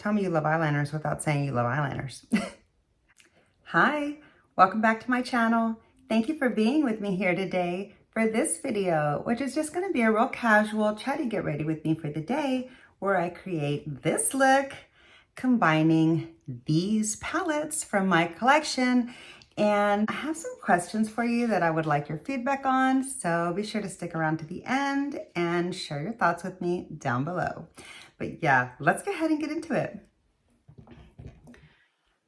Tell me you love eyeliners without saying you love eyeliners. Hi, welcome back to my channel. Thank you for being with me here today for this video, which is just gonna be a real casual chatty get ready with me for the day, where I create this look, combining these palettes from my collection. And I have some questions for you that I would like your feedback on, so be sure to stick around to the end and share your thoughts with me down below. But yeah, let's go ahead and get into it.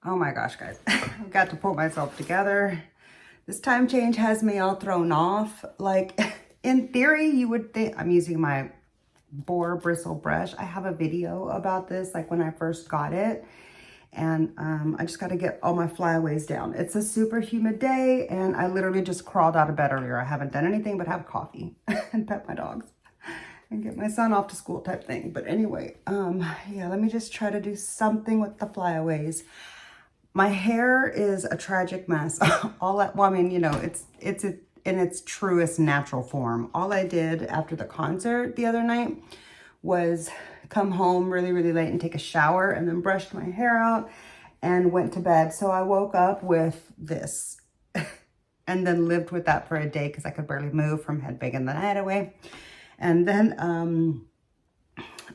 Oh my gosh, guys, I've got to pull myself together. This time change has me all thrown off. Like, in theory, you would think I'm using my boar bristle brush. I have a video about this, like when I first got it. And I just got to get all my flyaways down. It's a super humid day, and I literally just crawled out of bed earlier. I haven't done anything but have coffee and pet my dogs and get my son off to school type thing. But anyway, yeah, let me just try to do something with the flyaways. My hair is a tragic mess. Well, I mean, you know, it's in its truest natural form. All I did after the concert the other night was come home really late and take a shower, and then brushed my hair out and went to bed. So I woke up with this and then lived with that for a day because I could barely move from headbanging the night away. And then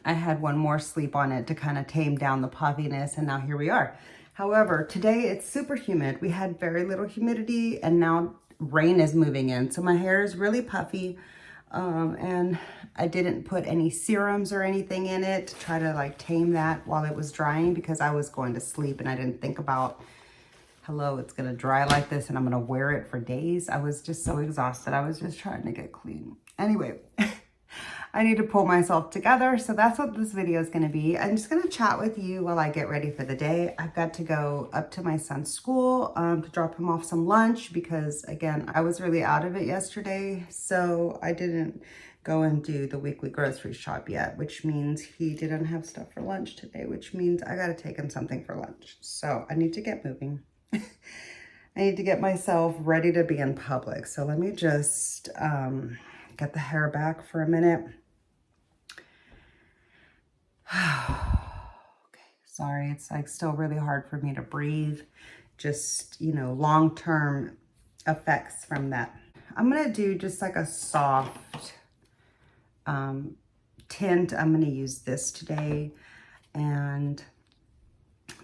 I had one more sleep on it to kind of tame down the puffiness, and now here we are. However, today it's super humid. We had very little humidity, and now rain is moving in. So my hair is really puffy. And I didn't put any serums or anything in it to try to like tame that while it was drying, because I was going to sleep and I didn't think about, hello, it's going to dry like this and I'm going to wear it for days. I was just so exhausted. I was just trying to get clean. Anyway, I need to pull myself together. So that's what this video is going to be. I'm just going to chat with you while I get ready for the day. I've got to go up to my son's school to drop him off some lunch because, again, I was really out of it yesterday. So I didn't go and do the weekly grocery shop yet, which means he didn't have stuff for lunch today, which means I got to take him something for lunch. So I need to get moving. I need to get myself ready to be in public. So let me just get the hair back for a minute. Okay, sorry, it's like still really hard for me to breathe. Just, you know, long-term effects from that. I'm gonna do just like a soft tint. I'm gonna use this today, and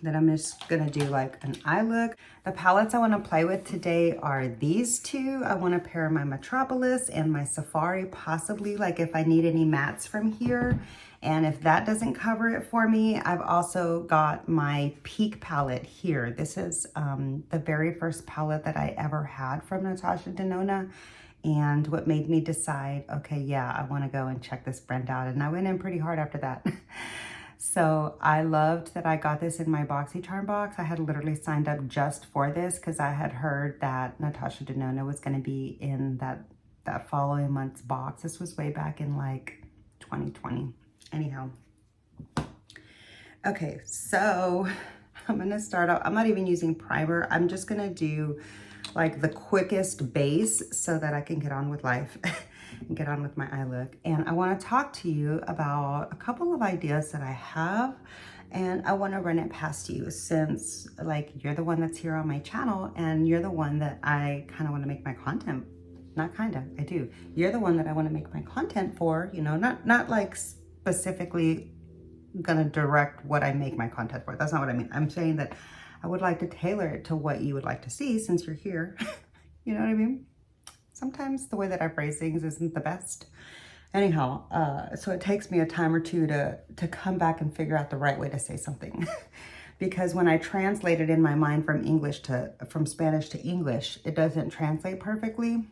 then I'm just gonna do like an eye look. The palettes I wanna play with today are these two. I wanna pair my Metropolis and my Safari, possibly, like if I need any mattes from here. And if that doesn't cover it for me, I've also got my Peak palette here. This is the very first palette that I ever had from Natasha Denona. And what made me decide, okay, yeah, I wanna go and check this brand out. And I went in pretty hard after that. So I loved that I got this in my BoxyCharm box. I had literally signed up just for this because I had heard that Natasha Denona was going to be in that following month's box. This was way back in like 2020. Anyhow. Okay, so I'm going to start out. I'm not even using primer. I'm just going to do like the quickest base so that I can get on with life. And get on with my eye look. And I want to talk to you about a couple of ideas that I have, and I want to run it past you, since like you're the one that's here on my channel and you're the one that I kind of want to make my content, not kind of, I do. You're the one that I want to make my content for, you know, not like specifically gonna direct what I make my content for. That's not what I mean. I'm saying that I would like to tailor it to what you would like to see since you're here. You know what I mean? Sometimes the way that I phrase things isn't the best. Anyhow, so it takes me a time or two to come back and figure out the right way to say something. Because when I translate it in my mind from Spanish to English, it doesn't translate perfectly.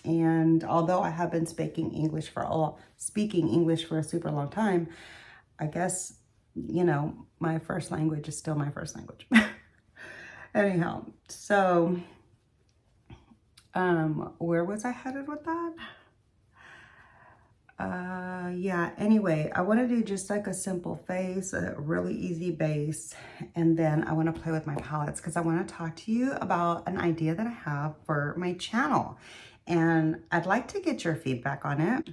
And although I have been speaking English for a super long time, I guess, you know, my first language is still my first language. Anyhow, so where was I headed with that? Yeah, anyway, I want to do just like a simple face, a really easy base, and then I want to play with my palettes because I want to talk to you about an idea that I have for my channel, and I'd like to get your feedback on it.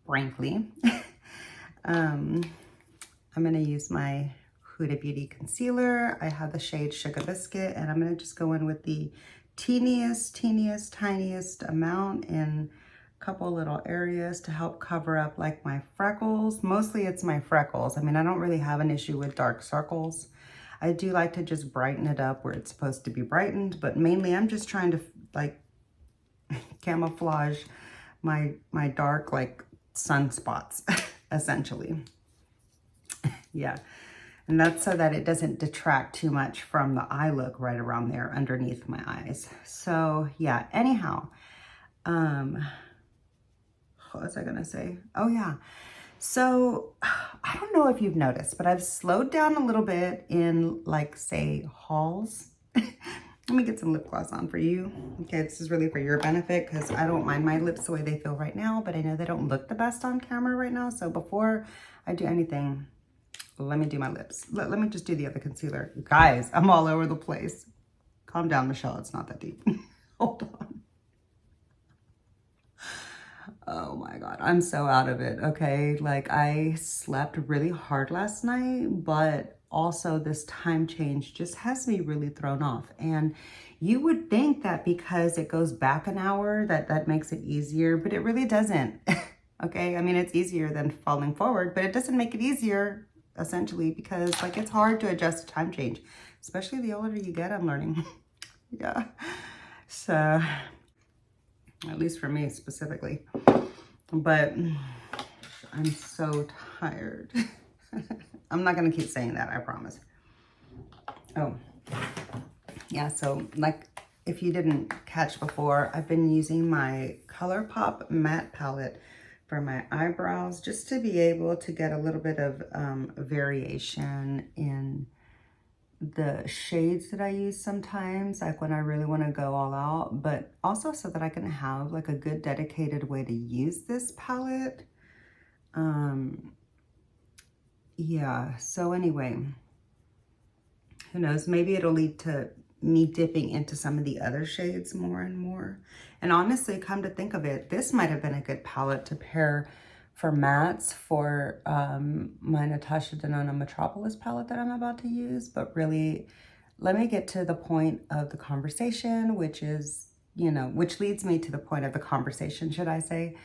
Frankly, I'm gonna use my Huda Beauty concealer. I have the shade Sugar Biscuit, and I'm gonna just go in with the tiniest amount in a couple little areas to help cover up like my freckles. Mostly it's my freckles. I mean, I don't really have an issue with dark circles. I do like to just brighten it up where it's supposed to be brightened, but mainly I'm just trying to like camouflage my dark like sunspots essentially. Yeah. And that's so that it doesn't detract too much from the eye look right around there underneath my eyes. So yeah, anyhow, what was I gonna say? Oh yeah. So I don't know if you've noticed, but I've slowed down a little bit in like say hauls. Let me get some lip gloss on for you. Okay, this is really for your benefit because I don't mind my lips the way they feel right now, but I know they don't look the best on camera right now. So before I do anything, let me do my lips. Let me just do the other concealer. Guys, I'm all over the place. Calm down, Michelle. It's not that deep. Hold on. Oh my God, I'm so out of it, okay? Like I slept really hard last night, but also this time change just has me really thrown off. And you would think that because it goes back an hour, that makes it easier, but it really doesn't, okay? I mean, it's easier than falling forward, but it doesn't make it easier essentially because like it's hard to adjust to time change, especially the older you get, I'm learning. Yeah, so at least for me specifically, but I'm so tired. I'm not gonna keep saying that, I promise. Oh yeah, so like if you didn't catch before, I've been using my ColourPop matte palette for my eyebrows just to be able to get a little bit of variation in the shades that I use sometimes, like when I really want to go all out, but also so that I can have like a good dedicated way to use this palette. Yeah, so anyway, who knows, maybe it'll lead to me dipping into some of the other shades more and more. And honestly, come to think of it, this might have been a good palette to pair for mattes for my Natasha Denona Metropolis palette that I'm about to use. But really, let me get to the point of the conversation, which is, you know, which leads me to the point of the conversation, should I say.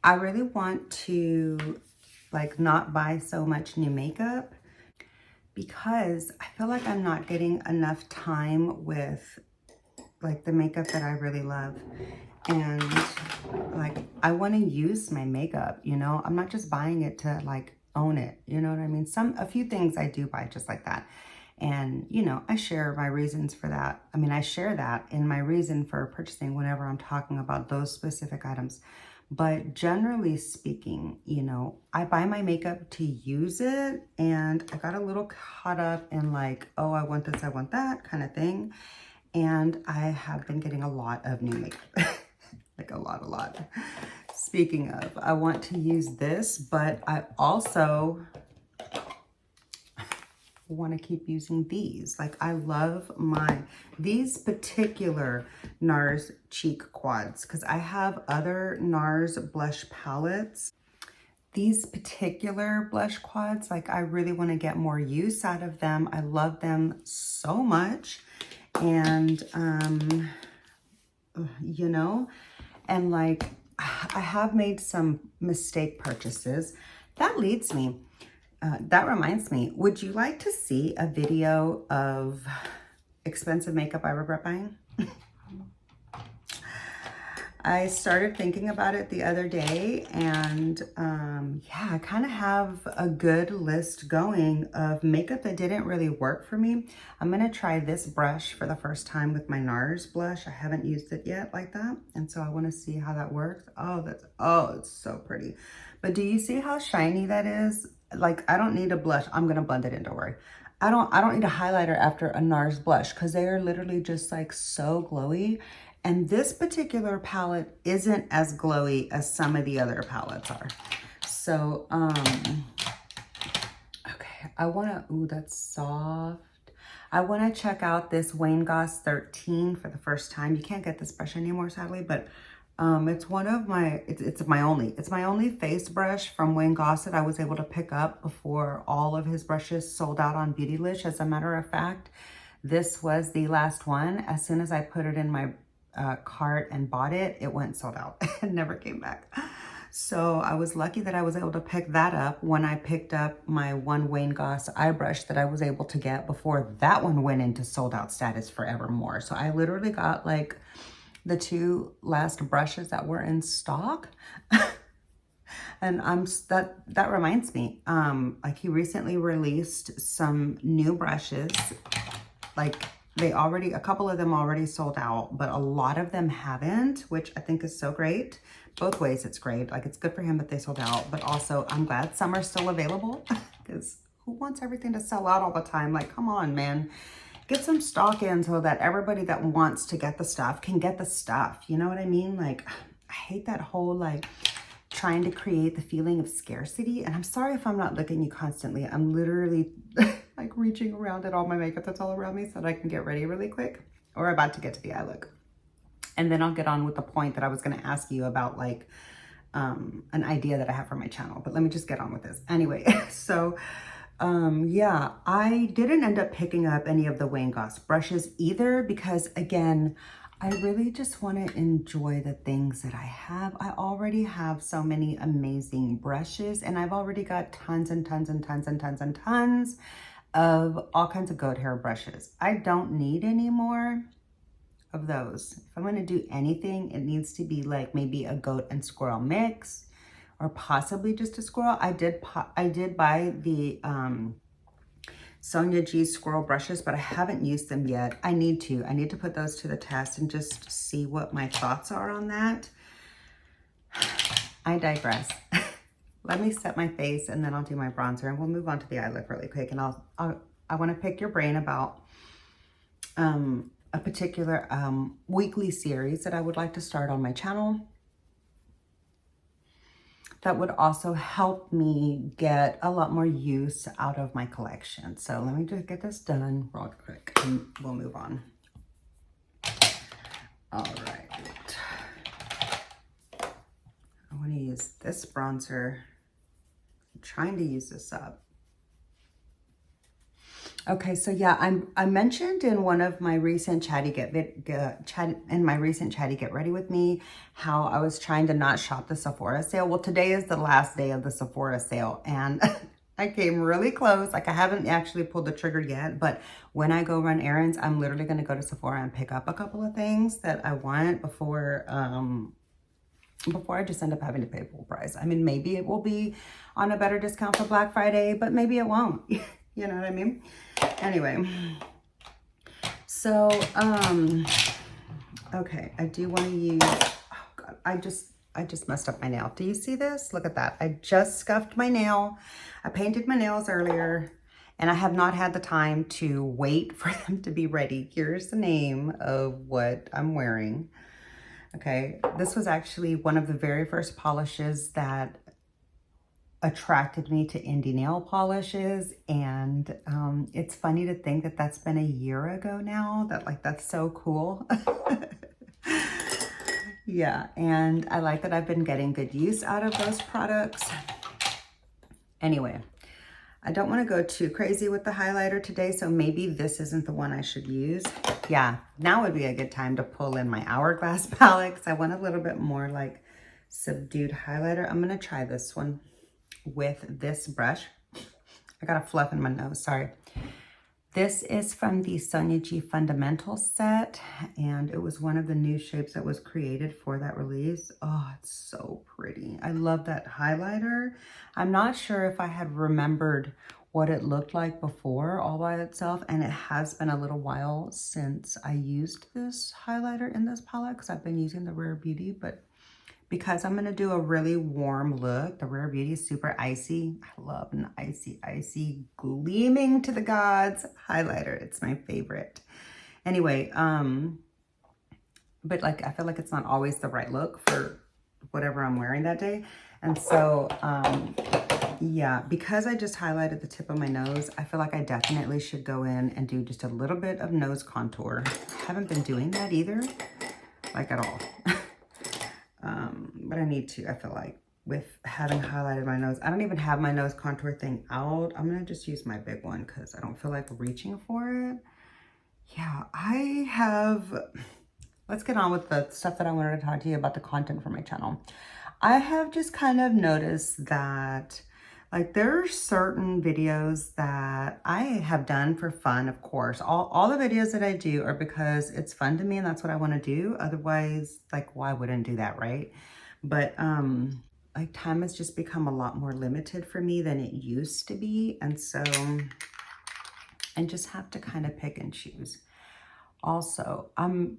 I really want to like not buy so much new makeup because I feel like I'm not getting enough time with like the makeup that I really love. And like, I want to use my makeup, you know, I'm not just buying it to like own it. You know what I mean? A few things I do buy just like that. And, you know, I share my reasons for that. I mean, I share that in my reason for purchasing whenever I'm talking about those specific items. But generally speaking, you know, I buy my makeup to use it, and I got a little caught up in like, oh, I want this, I want that kind of thing. And I have been getting a lot of new makeup, like a lot. Speaking of, I want to use this, but I also want to keep using these. Like I love these particular NARS cheek quads because I have other NARS blush palettes. These particular blush quads, like I really want to get more use out of them. I love them so much. And, you know, and like I have made some mistake purchases. That leads me. That reminds me, would you like to see a video of expensive makeup I regret buying? I started thinking about it the other day, and yeah, I kind of have a good list going of makeup that didn't really work for me. I'm going to try this brush for the first time with my NARS blush. I haven't used it yet like that, and so I want to see how that works. Oh, it's so pretty. But do you see how shiny that is? Like, I don't need a blush. I'm going to blend it in, don't worry. I don't need a highlighter after a NARS blush because they are literally just like so glowy. And this particular palette isn't as glowy as some of the other palettes are. So, okay, I want to, ooh, that's soft. I want to check out this Wayne Goss 13 for the first time. You can't get this brush anymore, sadly, but It's one of my, it's my only face brush from Wayne Gossett I was able to pick up before all of his brushes sold out on Beautylish. As a matter of fact, this was the last one. As soon as I put it in my cart and bought it, it went sold out and never came back. So I was lucky that I was able to pick that up when I picked up my one Wayne Goss eye brush that I was able to get before that one went into sold out status forevermore. So I literally got like the 2 last brushes that were in stock. And that reminds me, like he recently released some new brushes. Like a couple of them already sold out, but a lot of them haven't, which I think is so great. Both ways it's great. Like it's good for him that they sold out, but also I'm glad some are still available because who wants everything to sell out all the time? Like, come on, man. Get some stock in so that everybody that wants to get the stuff can get the stuff. You know what I mean? Like, I hate that whole like trying to create the feeling of scarcity. And I'm sorry if I'm not looking at you constantly. I'm literally like reaching around at all my makeup that's all around me so that I can get ready really quick. Or about to get to the eye look. And then I'll get on with the point that I was going to ask you about like an idea that I have for my channel. But let me just get on with this. Anyway, so yeah, I didn't end up picking up any of the Wayne Goss brushes either because, again, I really just want to enjoy the things that I have. I already have so many amazing brushes, and I've already got tons and tons and tons and tons and tons of all kinds of goat hair brushes. I don't need any more of those. If I'm going to do anything, it needs to be like maybe a goat and squirrel mix, or possibly just a squirrel. I did buy the Sonia G squirrel brushes, but I haven't used them yet. I need to put those to the test and just see what my thoughts are on that. I digress. Let me set my face and then I'll do my bronzer and we'll move on to the eye look really quick. And I want to pick your brain about a particular weekly series that I would like to start on my channel that would also help me get a lot more use out of my collection. So let me just get this done real quick and we'll move on. All right. I want to use this bronzer. I'm trying to use this up. Okay, so yeah, I mentioned in one of my recent Chatty Get Ready With Me how I was trying to not shop the Sephora sale. Well, today is the last day of the Sephora sale, and I came really close. Like I haven't actually pulled the trigger yet, but when I go run errands, I'm literally going to go to Sephora and pick up a couple of things that I want before I just end up having to pay full price. I mean, maybe it will be on a better discount for Black Friday, but maybe it won't. You know what I mean? Anyway, so, okay, I do want to use, oh God, I just messed up my nail. Do you see this? Look at that. I just scuffed my nail. I painted my nails earlier and I have not had the time to wait for them to be ready. Here's the name of what I'm wearing. Okay, this was actually one of the very first polishes that attracted me to indie nail polishes, and it's funny to think that that's been a year ago now. That's so cool. Yeah, and I like that I've been getting good use out of those products. Anyway, I don't want to go too crazy with the highlighter today, so maybe this isn't the one I should use. Yeah, now would be a good time to pull in my Hourglass palette because I want a little bit more like subdued highlighter. I'm going to try this one with this brush. I got a fluff in my nose, sorry. This is from the Sonia G Fundamental set, and it was one of the new shapes that was created for that release. Oh, it's so pretty. I love that highlighter. I'm not sure if I had remembered what it looked like before all by itself, and it has been a little while since I used this highlighter in this palette because I've been using the Rare Beauty, but because I'm going to do a really warm look, the Rare Beauty is super icy. I love an icy, gleaming to the gods highlighter. It's my favorite. Anyway, but like, I feel like it's not always the right look for whatever I'm wearing that day. And so, yeah, because I just highlighted the tip of my nose, I feel like I definitely should go in and do just a little bit of nose contour. I haven't been doing that either, like at all. But I need to, I feel like, with having highlighted my nose. I don't even have my nose contour thing out. I'm gonna just use my big one because I don't feel like reaching for it. Yeah, I have, let's get on with the stuff that I wanted to talk to you about, the content for my channel. I have just kind of noticed that, like, there are certain videos that I have done for fun, of course. All the videos that I do are because it's fun to me and that's what I want to do. Otherwise, like, why wouldn't do that, right? But like, time has just become a lot more limited for me than it used to be. And so I just have to kind of pick and choose. Also, I'm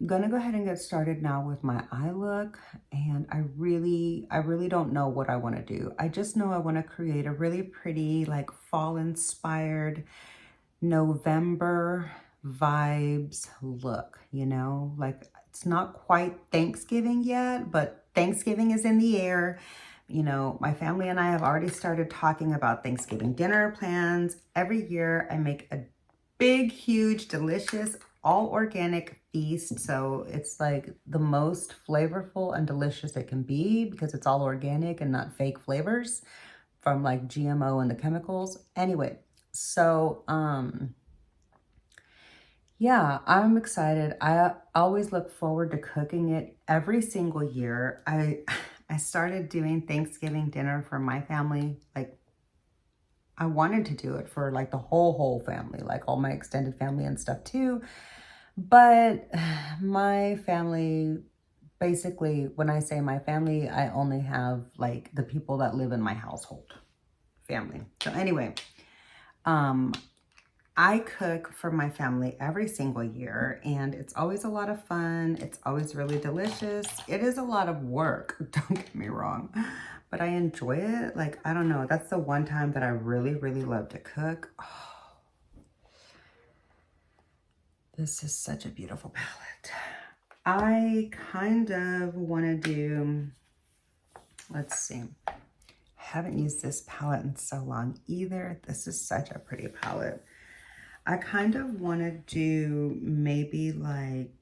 gonna go ahead and get started now with my eye look, and I really don't know what I want to do. I just know I want to create a really pretty, like, fall inspired November vibes look, you know, like, it's not quite Thanksgiving yet, but Thanksgiving is in the air. You know, my family and I have already started talking about Thanksgiving dinner plans. Every year I make a big, huge, delicious, all organic feast. So it's like the most flavorful and delicious it can be because it's all organic and not fake flavors from like GMO and the chemicals. Anyway, so yeah, I'm excited. I always look forward to cooking it every single year. I started doing Thanksgiving dinner for my family. Like, I wanted to do it for like the whole family, like all my extended family and stuff too. But my family, basically, when I say my family, I only have like the people that live in my household family. So anyway, I cook for my family every single year, and it's always a lot of fun. It's always really delicious. It is a lot of work, don't get me wrong, but I enjoy it. Like, I don't know, that's the one time that I really love to cook. Oh, this is such a beautiful palette. I kind of want to do, let's see, I haven't used this palette in so long either. This is such a pretty palette. I kind of want to do maybe like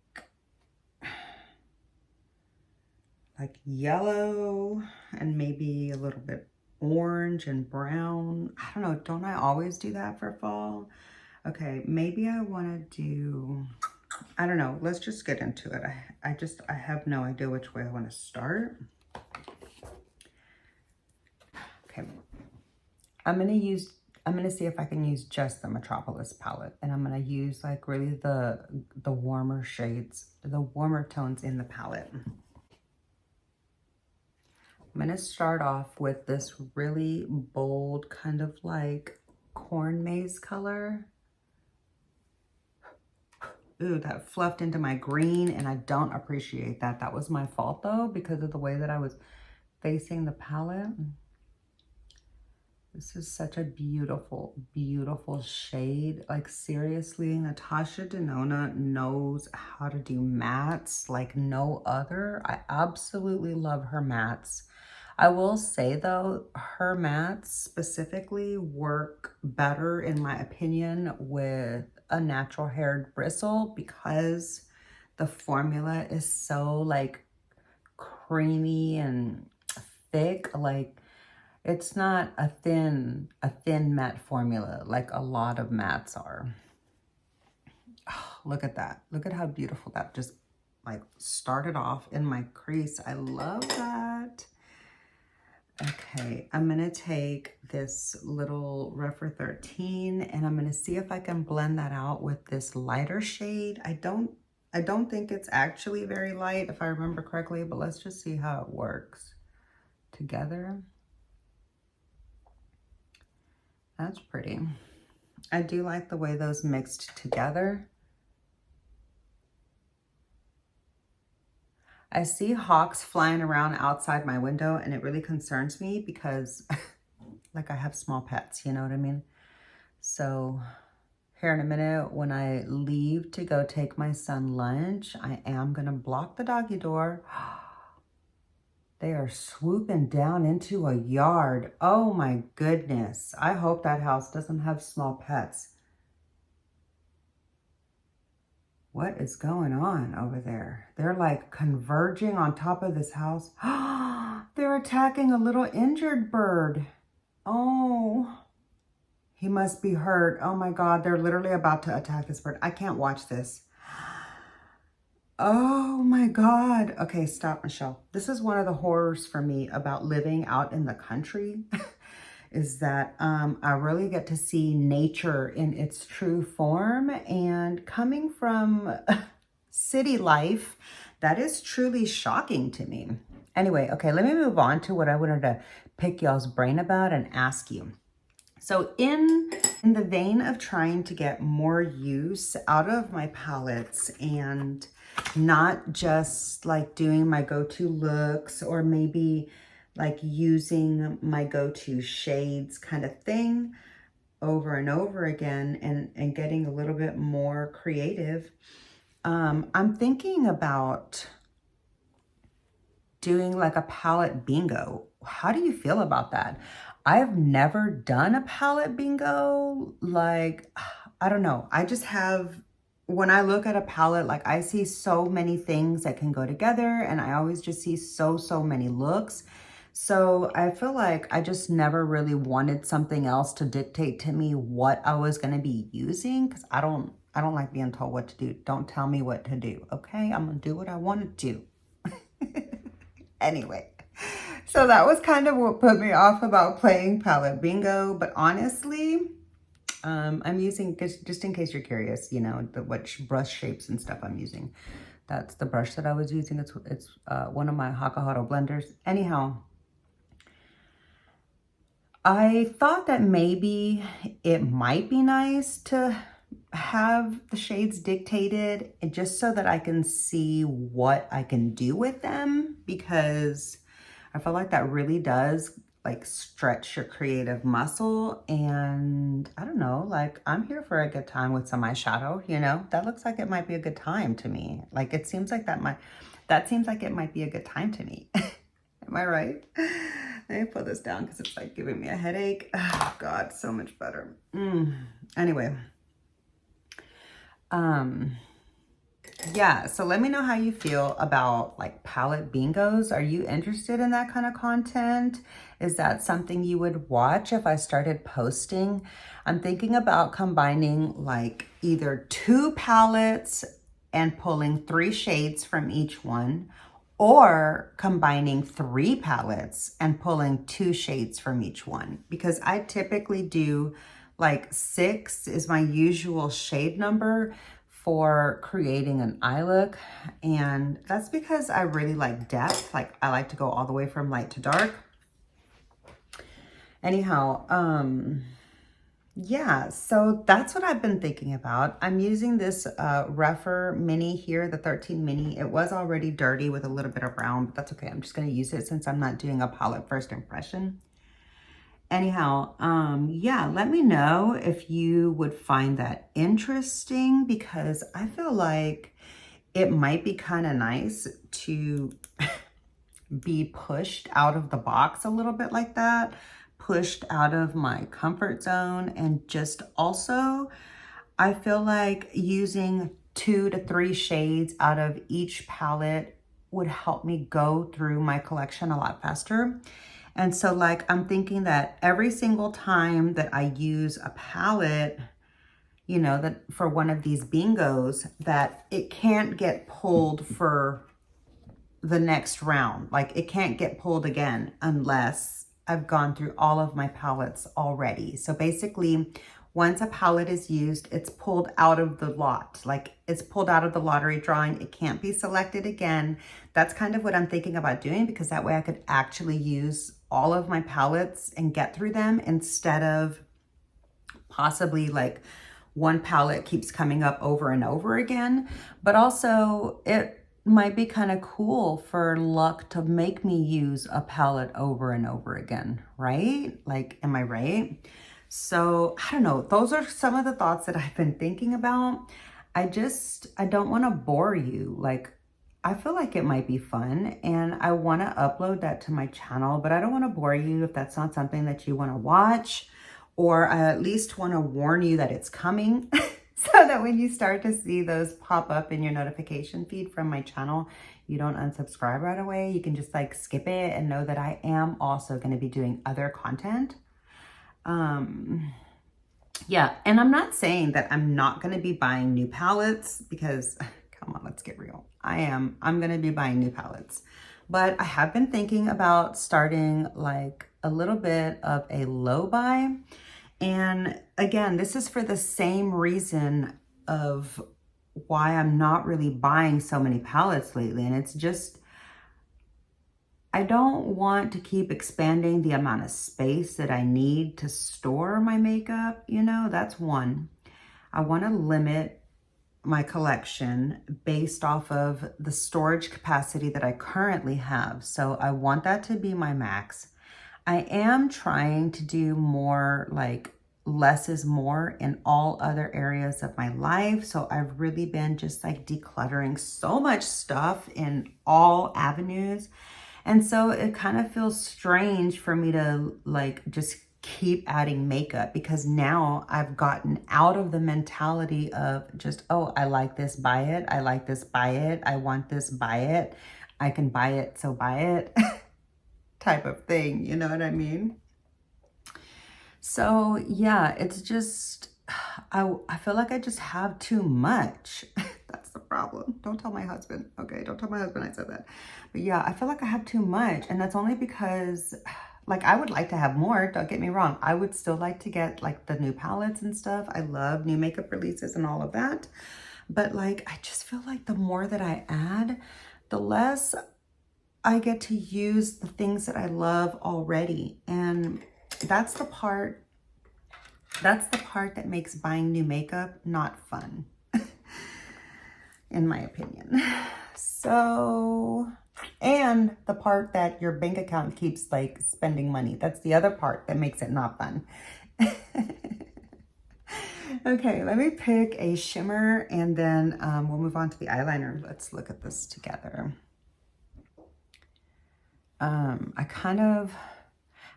yellow and maybe a little bit orange and brown. I don't know. Don't I always do that for fall? Okay, maybe I want to do, I don't know. Let's just get into it. I have no idea which way I want to start. Okay. I'm going to see if I can use just the Metropolis palette, and I'm going to use like really the warmer shades, the warmer tones in the palette. I'm going to start off with this really bold kind of like corn maze color. Ooh, that fluffed into my green, and I don't appreciate that. That was my fault though, because of the way that I was facing the palette. This is such a beautiful shade. Like, seriously, Natasha Denona knows how to do mattes like no other. I absolutely love her mattes. I will say though, her mattes specifically work better, in my opinion, with a natural haired bristle because the formula is so like creamy and thick. Like, it's not a thin matte formula like a lot of mattes are. Oh, look at that. Look at how beautiful that just like started off in my crease. I love that. Okay, I'm gonna take this little Refer 13 and I'm gonna see if I can blend that out with this lighter shade. I don't think it's actually very light if I remember correctly, but let's just see how it works together. That's pretty. I do like the way those mixed together. I see hawks flying around outside my window, and it really concerns me because like, I have small pets, you know what I mean? So here in a minute, when I leave to go take my son lunch, I am gonna block the doggy door. They are swooping down into a yard. Oh my goodness. I hope that house doesn't have small pets. What is going on over there? They're like converging on top of this house. They're attacking a little injured bird. Oh, he must be hurt. Oh my God, they're literally about to attack this bird. I can't watch this. Oh my God. Okay, stop, Michelle. This is one of the horrors for me about living out in the country is that I really get to see nature in its true form, and coming from city life, that is truly shocking to me. Anyway, okay, let me move on to what I wanted to pick y'all's brain about and ask you. So in the vein of trying to get more use out of my palettes and not just like doing my go-to looks or maybe like using my go-to shades kind of thing over and over again and getting a little bit more creative, I'm thinking about doing like a palette bingo. How do you feel about that? I've never done a palette bingo. Like, I don't know. I just have, when I look at a palette, like I see so many things that can go together, and I always just see so many looks. So I feel like I just never really wanted something else to dictate to me what I was going to be using, because I don't like being told what to do. Don't tell me what to do. Okay, I'm gonna do what I want to do. Anyway, so that was kind of what put me off about playing palette bingo. But honestly, I'm using, just in case you're curious, you know, which brush shapes and stuff I'm using. That's the brush that I was using. It's one of my Hakaharo blenders. Anyhow, I thought that maybe it might be nice to have the shades dictated, and just so that I can see what I can do with them, because I feel like that really does like stretch your creative muscle. And I don't know, like I'm here for a good time with some eyeshadow, you know, that looks like it might be a good time to me. Like it seems like that seems like it might be a good time to me. Am I right? Let me put this down because it's like giving me a headache. Oh God, so much better. Anyway. Yeah, so let me know how you feel about like palette bingos. Are you interested in that kind of content? Is that something you would watch if I started posting? I'm thinking about combining like either 2 palettes and pulling 3 shades from each one, or combining 3 palettes and pulling 2 shades from each one, because I typically do like 6 is my usual shade number for creating an eye look. And that's because I really like depth. Like I like to go all the way from light to dark. Anyhow, yeah, so that's what I've been thinking about. I'm using this Refer Mini here, the 13 Mini. It was already dirty with a little bit of brown, but that's okay. I'm just going to use it since I'm not doing a palette first impression. Anyhow, yeah, let me know if you would find that interesting, because I feel like it might be kind of nice to be pushed out of the box a little bit like that, pushed out of my comfort zone. And just also, I feel like using 2 to 3 shades out of each palette would help me go through my collection a lot faster. And so like, I'm thinking that every single time that I use a palette, you know, that for one of these bingos, that it can't get pulled for the next round. Like it can't get pulled again unless I've gone through all of my palettes already. So basically, once a palette is used, it's pulled out of the lot. Like it's pulled out of the lottery drawing. It can't be selected again. That's kind of what I'm thinking about doing, because that way I could actually use all of my palettes and get through them, instead of possibly like one palette keeps coming up over and over again. But also it might be kind of cool for luck to make me use a palette over and over again, right? Like, am I right? So I don't know. Those are some of the thoughts that I've been thinking about. I don't want to bore you. Like, I feel like it might be fun and I want to upload that to my channel, but I don't want to bore you if that's not something that you want to watch, or I at least want to warn you that it's coming. so that when you start to see those pop up in your notification feed from my channel, you don't unsubscribe right away. You can just like skip it and know that I am also going to be doing other content. Yeah, and I'm not saying that I'm not going to be buying new palettes because, come on, let's get real. I'm going to be buying new palettes. But I have been thinking about starting like a little bit of a low buy. And again, this is for the same reason of why I'm not really buying so many palettes lately. And it's just, I don't want to keep expanding the amount of space that I need to store my makeup. You know, that's one. I want to limit my collection based off of the storage capacity that I currently have. So I want that to be my max. I am trying to do more like less is more in all other areas of my life. So I've really been just like decluttering so much stuff in all avenues. And so it kind of feels strange for me to like just keep adding makeup because now I've gotten out of the mentality of just, oh, I like this, buy it. I like this, buy it. I want this, buy it. I can buy it, so buy it type of thing. You know what I mean? So yeah, it's just, I feel like I just have too much. That's the problem. Don't tell my husband. Okay, don't tell my husband I said that. But yeah, I feel like I have too much. And that's only because like I would like to have more, don't get me wrong. I would still like to get like the new palettes and stuff. I love new makeup releases and all of that. But like, I just feel like the more that I add, the less I get to use the things that I love already. And that's the part that makes buying new makeup not fun, in my opinion. So, and the part that your bank account keeps like spending money. That's the other part that makes it not fun. Okay, let me pick a shimmer and then we'll move on to the eyeliner. Let's look at this together.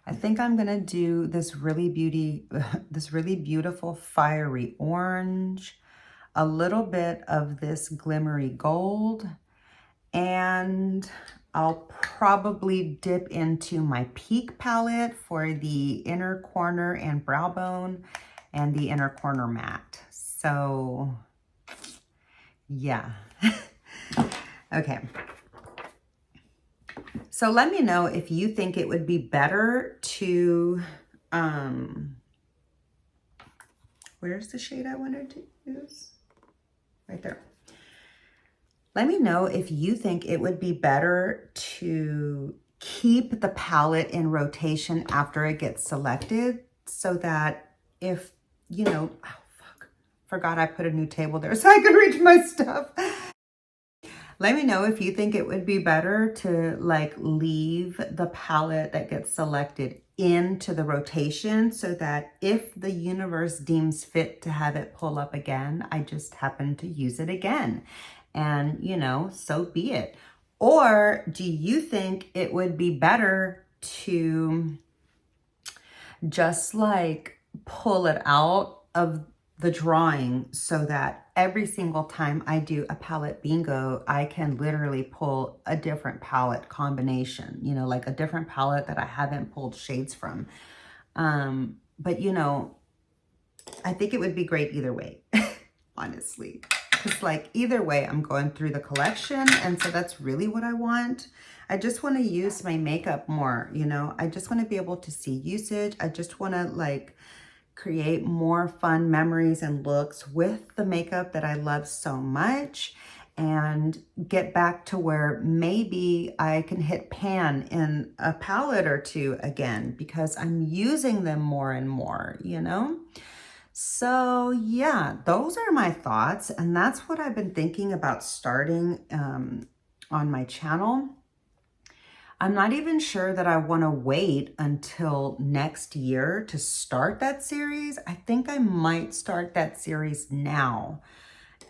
I think I'm gonna do this really beautiful fiery orange, a little bit of this glimmery gold, and I'll probably dip into my Peak palette for the inner corner and brow bone and the inner corner matte. So yeah. Okay. So let me know if you think it would be better to, where's the shade I wanted to use? Right there. Let me know if you think it would be better to keep the palette in rotation after it gets selected so that if, you know, oh fuck, forgot I put a new table there so I could reach my stuff. Let me know if you think it would be better to like leave the palette that gets selected into the rotation so that if the universe deems fit to have it pull up again, I just happen to use it again. And, you know, so be it. Or do you think it would be better to just like pull it out of the drawing so that every single time I do a palette bingo, I can literally pull a different palette combination, you know, like a different palette that I haven't pulled shades from. But, you know, I think it would be great either way, honestly. Because like either way, I'm going through the collection. And so that's really what I want. I just want to use my makeup more, you know. I just want to be able to see usage. I just want to like create more fun memories and looks with the makeup that I love so much and get back to where maybe I can hit pan in a palette or two again because I'm using them more and more, you know? So yeah, those are my thoughts. And that's what I've been thinking about starting on my channel. I'm not even sure that I want to wait until next year to start that series. I think I might start that series now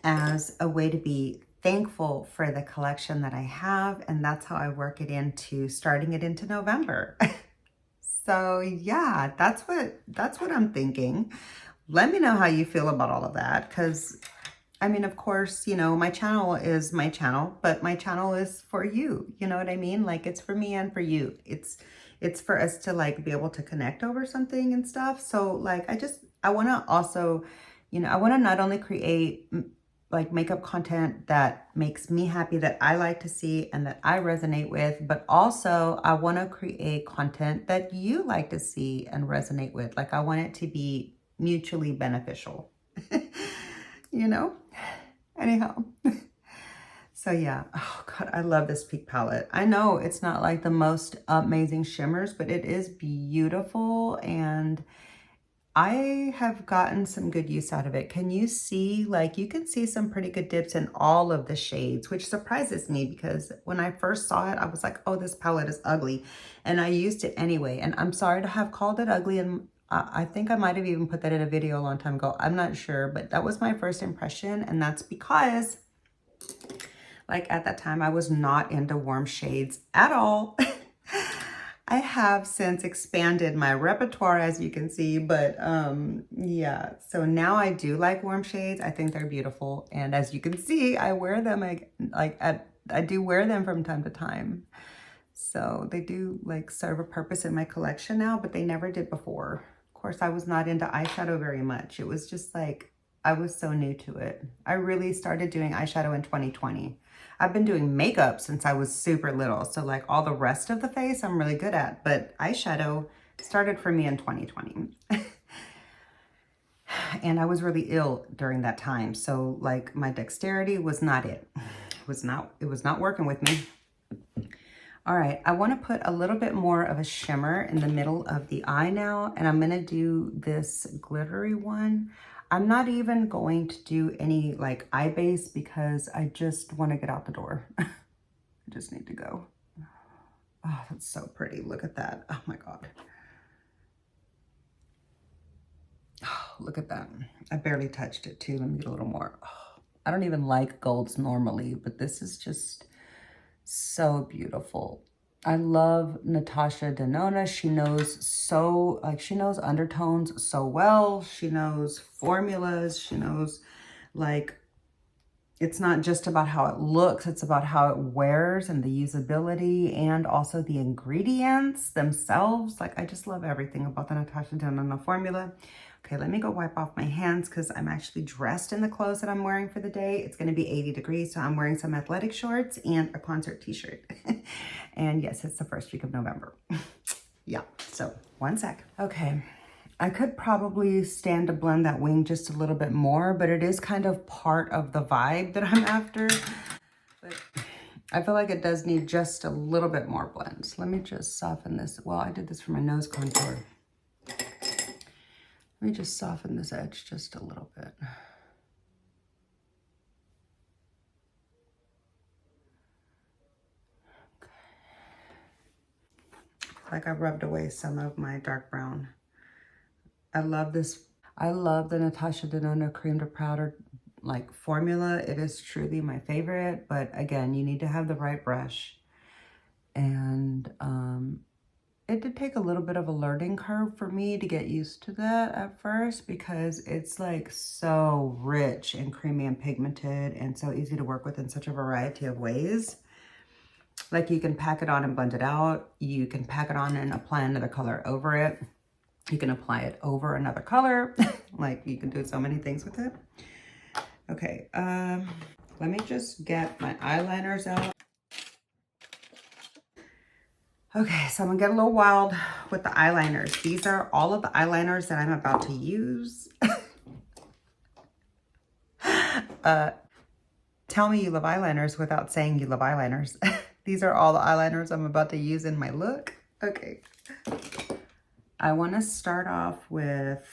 as a way to be thankful for the collection that I have. And that's how I work it into starting it into November. So yeah, that's what I'm thinking. let me know how you feel about all of that, because I mean, of course, you know, my channel is my channel, but my channel is for you. You know what I mean? Like, it's for me and for you. It's for us to like be able to connect over something and stuff. So like, I want to also, you know, I want to not only create like makeup content that makes me happy, that I like to see and that I resonate with, but also I want to create content that you like to see and resonate with. Like, I want it to be mutually beneficial, you know? Anyhow, so yeah, oh God, I love this Peak palette. I know it's not like the most amazing shimmers, but it is beautiful, and I have gotten some good use out of it. Can you see, like, you can see some pretty good dips in all of the shades, which surprises me because when I first saw it, I was like, oh, this palette is ugly. And I used it anyway. And I'm sorry to have called it ugly. And I think I might have even put that in a video a long time ago. I'm not sure, but that was my first impression. And that's because, like, at that time, I was not into warm shades at all. I have since expanded my repertoire, as you can see, but yeah, so now I do like warm shades. I think they're beautiful, and as you can see, I wear them I do wear them from time to time. So they do like serve a purpose in my collection now, but they never did before. Of course, I was not into eyeshadow very much. It was just like, I was so new to it. I really started doing eyeshadow in 2020. I've been doing makeup since I was super little. So like all the rest of the face I'm really good at, but eyeshadow started for me in 2020. And I was really ill during that time. So like my dexterity was not it. It was not working with me. All right, I want to put a little bit more of a shimmer in the middle of the eye now, and I'm going to do this glittery one. I'm not even going to do any like eye base because I just want to get out the door. I just need to go. Oh, that's so pretty. Look at that. Oh my God. Oh, look at that. I barely touched it too. Let me get a little more. Oh, I don't even like golds normally, but this is just so beautiful. I love Natasha Denona. She knows she knows undertones so well. She knows formulas. She knows, like, it's not just about how it looks, it's about how it wears and the usability and also the ingredients themselves. Like, I just love everything about the Natasha Denona formula. Okay, let me go wipe off my hands because I'm actually dressed in the clothes that I'm wearing for the day. It's going to be 80 degrees, so I'm wearing some athletic shorts and a concert t-shirt. And yes, it's the first week of November. Yeah, so one sec. Okay, I could probably stand to blend that wing just a little bit more, but it is kind of part of the vibe that I'm after. But I feel like it does need just a little bit more blends. Let me just soften this. Well, I did this for my nose contour. Let me just soften this edge just a little bit. Okay. Like I rubbed away some of my dark brown. I love this. I love the Natasha Denona Cream to Powder like formula. It is truly my favorite, but again, you need to have the right brush. And it did take a little bit of a learning curve for me to get used to that at first because it's like so rich and creamy and pigmented and so easy to work with in such a variety of ways. Like, you can pack it on and blend it out. You can pack it on and apply another color over it. You can apply it over another color. Like, you can do so many things with it. Okay, let me just get my eyeliners out. Okay, so I'm gonna get a little wild with the eyeliners. These are all of the eyeliners that I'm about to use. Tell me you love eyeliners without saying you love eyeliners. These are all the eyeliners I'm about to use in my look. Okay. I wanna start off with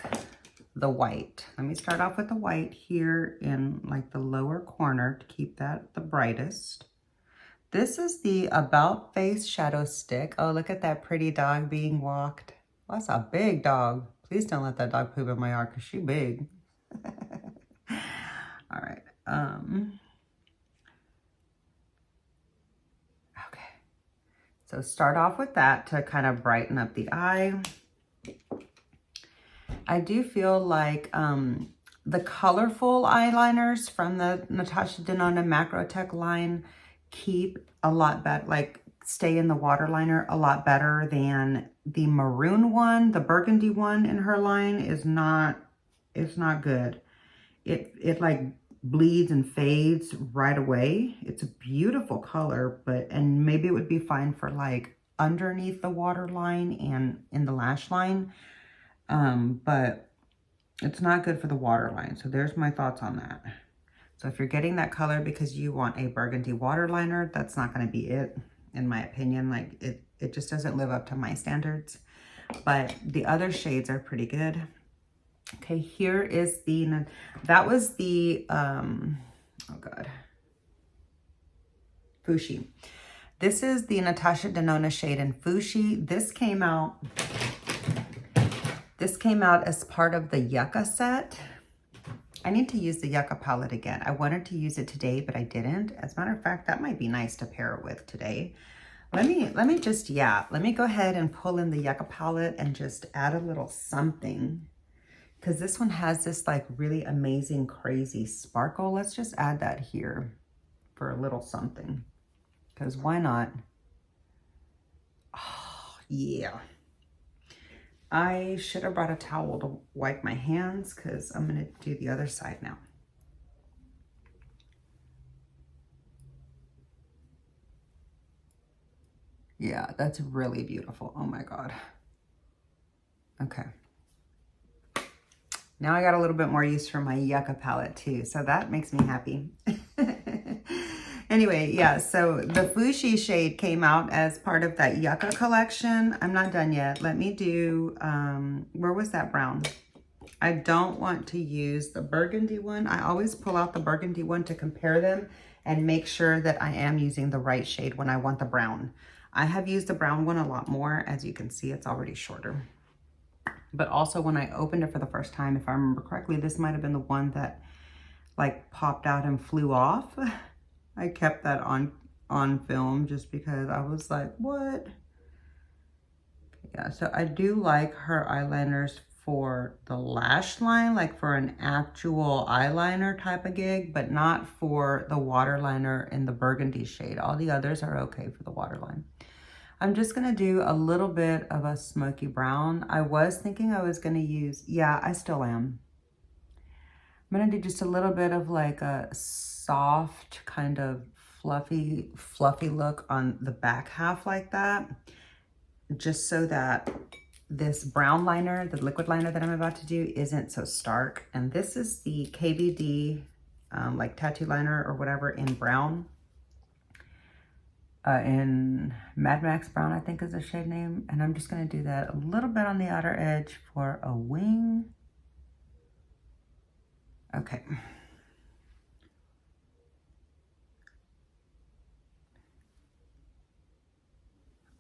the white. Let me start off with the white here in like the lower corner to keep that the brightest. This is the About Face Shadow Stick. Oh, look at that pretty dog being walked. Well, that's a big dog. Please don't let that dog poop in my yard because she's big. All right. Okay. So start off with that to kind of brighten up the eye. I do feel like the colorful eyeliners from the Natasha Denona Macro Tech line keep a lot better, like stay in the waterliner a lot better than the maroon one. The burgundy one in her line is not, it's not good. It like bleeds and fades right away. It's a beautiful color, but, and maybe it would be fine for like underneath the waterline and in the lash line. But it's not good for the waterline. So there's my thoughts on that. So if you're getting that color because you want a burgundy waterliner, that's not going to be it, in my opinion. Like it just doesn't live up to my standards. But the other shades are pretty good. Okay, here is the, that was the, oh God, Fushi. This is the Natasha Denona shade in Fushi. This came out as part of the Yucca set. I need to use the Yucca palette again. I wanted to use it today, but I didn't. As a matter of fact, that might be nice to pair it with today. Let me go ahead and pull in the Yucca palette and just add a little something, because this one has this like really amazing, crazy sparkle. Let's just add that here for a little something, because why not? Oh, yeah. I should have brought a towel to wipe my hands because I'm going to do the other side now. Yeah, that's really beautiful. Oh my God. Okay. Now I got a little bit more use for my Yucca palette too, so that makes me happy. Anyway, yeah, so the Fushi shade came out as part of that Yucca collection. I'm not done yet. Let me do, where was that brown? I don't want to use the burgundy one. I always pull out the burgundy one to compare them and make sure that I am using the right shade when I want the brown. I have used the brown one a lot more. As you can see, it's already shorter. But also when I opened it for the first time, if I remember correctly, this might have been the one that like popped out and flew off. I kept that on film just because I was like, what? Yeah, so I do like her eyeliners for the lash line, like for an actual eyeliner type of gig, but not for the waterliner in the burgundy shade. All the others are okay for the waterline. I'm just gonna do a little bit of a smoky brown. I was thinking I was gonna use, yeah, I still am. I'm gonna do just a little bit of like a soft kind of fluffy look on the back half like that, just so that this brown liner, the liquid liner that I'm about to do, isn't so stark. And this is the KVD like tattoo liner or whatever in brown, in Mad Max Brown, I think is the shade name. And I'm just gonna do that a little bit on the outer edge for a wing. Okay.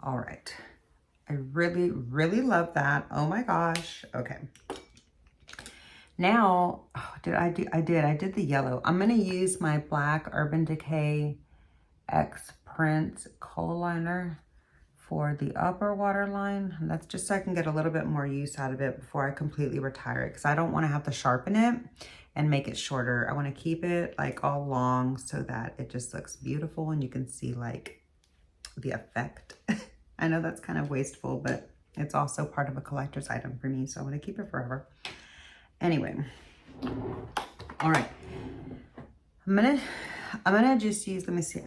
All right. I really, really love that. Oh my gosh. Okay. Now, oh, I did the yellow. I'm going to use my black Urban Decay X Print Kohl liner for the upper waterline. And that's just so I can get a little bit more use out of it before I completely retire it, because I don't want to have to sharpen it and make it shorter. I want to keep it like all long so that it just looks beautiful and you can see like the effect. I know that's kind of wasteful, but it's also part of a collector's item for me, so I'm going to keep it forever. Anyway, all right. I'm gonna just use, let me see,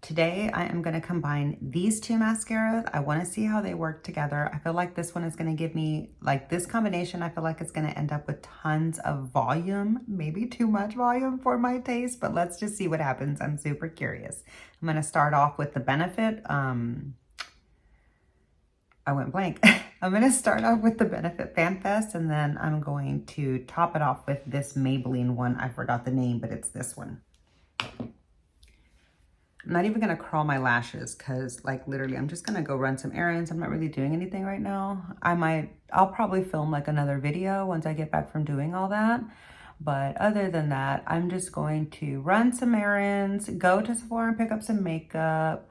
today I am gonna combine these two mascaras. I wanna see how they work together. I feel like this one is gonna give me, like this combination, I feel like it's gonna end up with tons of volume, maybe too much volume for my taste, but let's just see what happens. I'm super curious. I'm gonna start off with the Benefit, I went blank. I'm gonna start off with the Benefit Fan Fest, and then I'm going to top it off with this Maybelline one. I forgot the name, but it's this one. I'm not even gonna curl my lashes because like literally I'm just gonna go run some errands. I'm not really doing anything right now. I'll probably film like another video once I get back from doing all that. But other than that, I'm just going to run some errands, go to Sephora and pick up some makeup.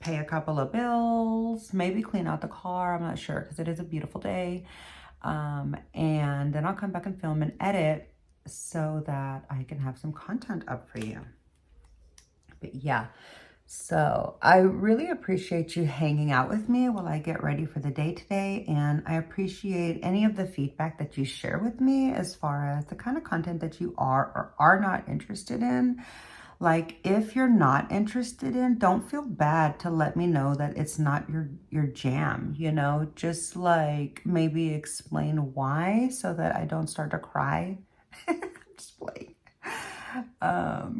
pay a couple of bills, maybe clean out the car. I'm not sure because it is a beautiful day. And then I'll come back and film and edit so that I can have some content up for you. But yeah, so I really appreciate you hanging out with me while I get ready for the day today. And I appreciate any of the feedback that you share with me as far as the kind of content that you are or are not interested in. Like, if you're not interested in, don't feel bad to let me know that it's not your jam, you know? Just like maybe explain why so that I don't start to cry. Just playing.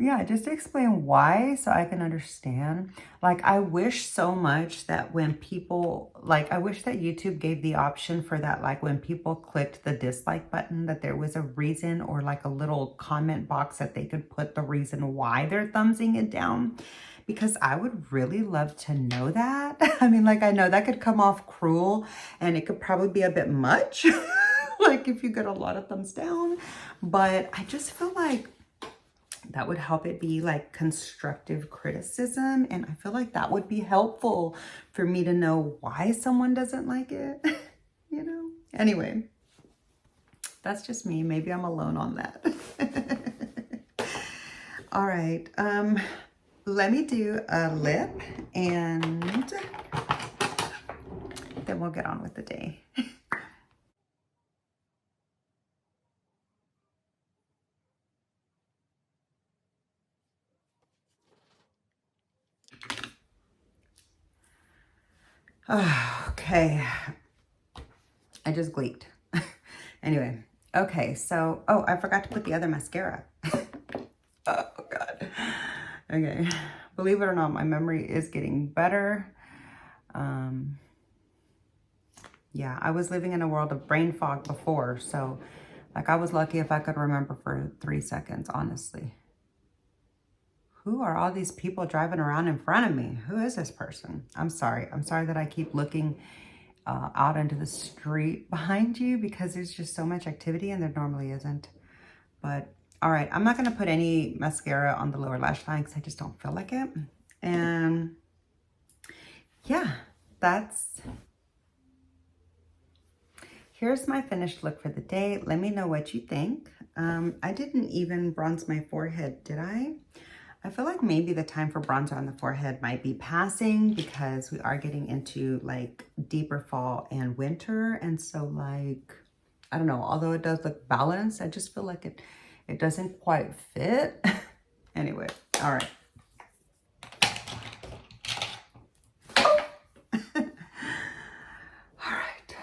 Yeah, just to explain why so I can understand. Like, I wish so much that when people, like, I wish that YouTube gave the option for that, like when people clicked the dislike button, that there was a reason or like a little comment box that they could put the reason why they're thumbsing it down. Because I would really love to know that. I mean, like, I know that could come off cruel and it could probably be a bit much. Like if you get a lot of thumbs down, but I just feel like that would help it be like constructive criticism. And I feel like that would be helpful for me to know why someone doesn't like it, you know? Anyway, that's just me. Maybe I'm alone on that. All right. Let me do a lip and then we'll get on with the day. Okay. I just gleeked. Anyway, okay, so, oh, I forgot to put the other mascara. Oh, God. Okay. Believe it or not, my memory is getting better. Yeah, I was living in a world of brain fog before, so, like, I was lucky if I could remember for 3 seconds, honestly. Who are all these people driving around in front of me? Who is this person? I'm sorry. I'm sorry that I keep looking out into the street behind you because there's just so much activity and there normally isn't. But all right, I'm not going to put any mascara on the lower lash line because I just don't feel like it. And yeah, here's my finished look for the day. Let me know what you think. I didn't even bronze my forehead, did I? I feel like maybe the time for bronzer on the forehead might be passing because we are getting into like deeper fall and winter. And so like, I don't know, although it does look balanced, I just feel like it doesn't quite fit. Anyway, all right. All right.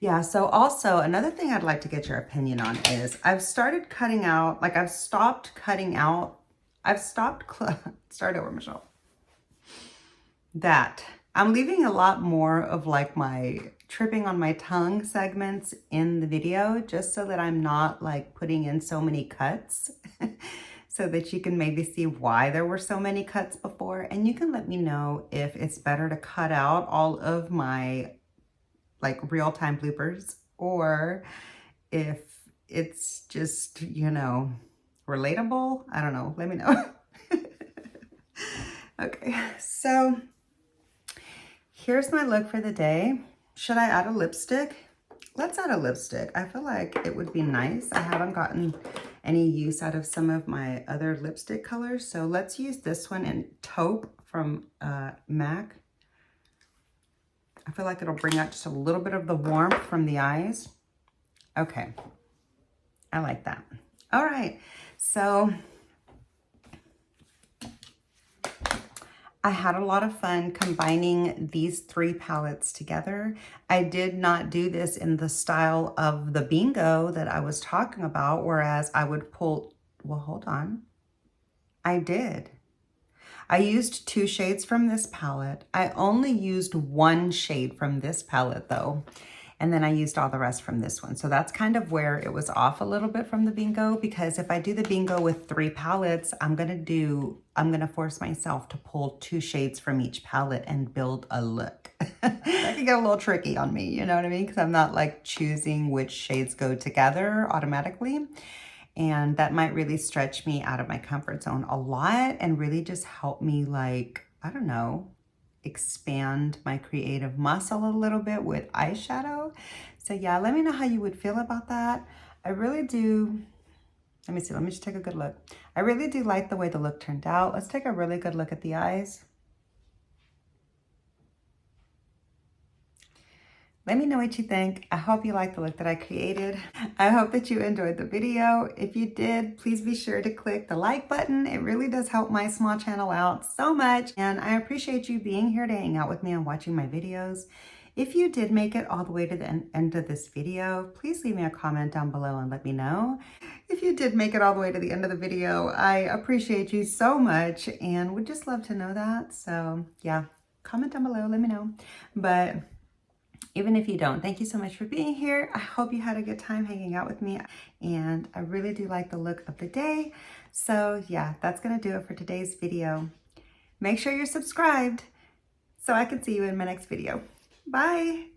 Yeah, so also another thing I'd like to get your opinion on is I've started cutting out, like I've stopped cutting out start over, Michelle. That I'm leaving a lot more of like my tripping on my tongue segments in the video, just so that I'm not like putting in so many cuts so that you can maybe see why there were so many cuts before. And you can let me know if it's better to cut out all of my like real-time bloopers or if it's just, you know, relatable. I don't know. Let me know. Okay, so here's my look for the day. Should I add a lipstick? Let's add a lipstick. I feel like it would be nice. I haven't gotten any use out of some of my other lipstick colors, so let's use this one in Taupe from MAC. I feel like it'll bring out just a little bit of the warmth from the eyes. Okay, I like that. All right, so I had a lot of fun combining these 3 palettes together. I did not do this in the style of the bingo that I was talking about, whereas I would pull, well, hold on. I did. I used 2 shades from this palette. I only used 1 shade from this palette though. And then I used all the rest from this one. So that's kind of where it was off a little bit from the bingo, because if I do the bingo with 3 palettes, I'm gonna force myself to pull 2 shades from each palette and build a look. That can get a little tricky on me, you know what I mean? Because I'm not like choosing which shades go together automatically. And that might really stretch me out of my comfort zone a lot and really just help me like I don't know, expand my creative muscle a little bit with eyeshadow. So yeah, let me know how you would feel about that. I really do. Let me see, let me just take a good look. I really do like the way the look turned out. Let's take a really good look at the eyes. Let me know what you think. I hope you like the look that I created. I hope that you enjoyed the video. If you did, please be sure to click the like button. It really does help my small channel out so much. And I appreciate you being here to hang out with me and watching my videos. If you did make it all the way to the end of this video, please leave me a comment down below and let me know. If you did make it all the way to the end of the video, I appreciate you so much and would just love to know that. So yeah, comment down below, let me know. But even if you don't, thank you so much for being here. I hope you had a good time hanging out with me, and I really do like the look of the day. So yeah, that's gonna do it for today's video. Make sure you're subscribed so I can see you in my next video. Bye.